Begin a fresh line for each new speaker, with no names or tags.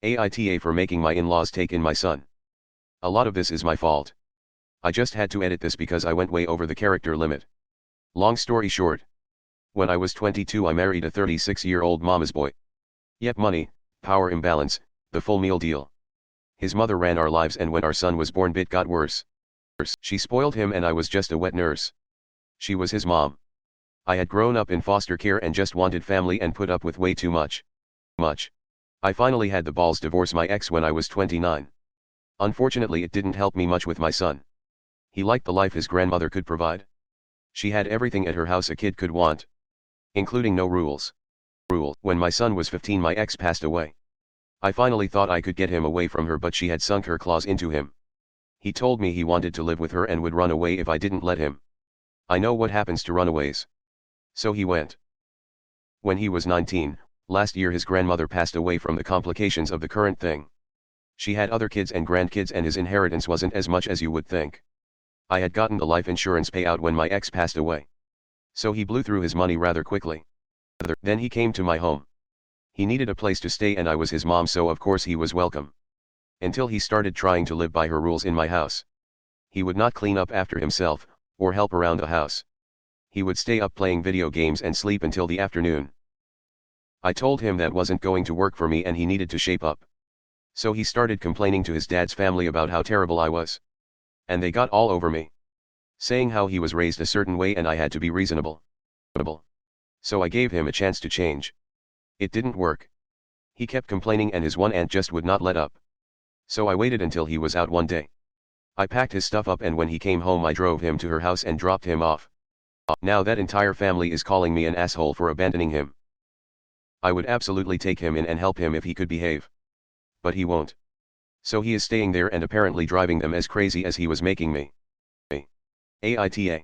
AITA for making my in-laws take in my son. A lot of this is my fault. I just had to edit this because I went way over the character limit. Long story short. When I was 22 I married a 36-year-old mama's boy. Yep, money, power imbalance, the full meal deal. His mother ran our lives, and when our son was born it got worse. She spoiled him and I was just a wet nurse. She was his mom. I had grown up in foster care and just wanted family and put up with way too much. I finally had the balls to divorce my ex when I was 29. Unfortunately it didn't help me much with my son. He liked the life his grandmother could provide. She had everything at her house a kid could want, including no rules. When my son was 15 my ex passed away. I finally thought I could get him away from her, but she had sunk her claws into him. He told me he wanted to live with her and would run away if I didn't let him. I know what happens to runaways. So he went. When he was 19, last year his grandmother passed away from the complications of the current thing. She had other kids and grandkids and his inheritance wasn't as much as you would think. I had gotten the life insurance payout when my ex passed away. So he blew through his money rather quickly. Then he came to my home. He needed a place to stay and I was his mom, so of course he was welcome. Until he started trying to live by her rules in my house. He would not clean up after himself, or help around the house. He would stay up playing video games and sleep until the afternoon. I told him that wasn't going to work for me and he needed to shape up. So he started complaining to his dad's family about how terrible I was. And they got all over me, saying how he was raised a certain way and I had to be reasonable. So I gave him a chance to change. It didn't work. He kept complaining and his one aunt just would not let up. So I waited until he was out one day. I packed his stuff up and when he came home I drove him to her house and dropped him off. Now that entire family is calling me an asshole for abandoning him. I would absolutely take him in and help him if he could behave. But he won't. So he is staying there and apparently driving them as crazy as he was making me. AITA.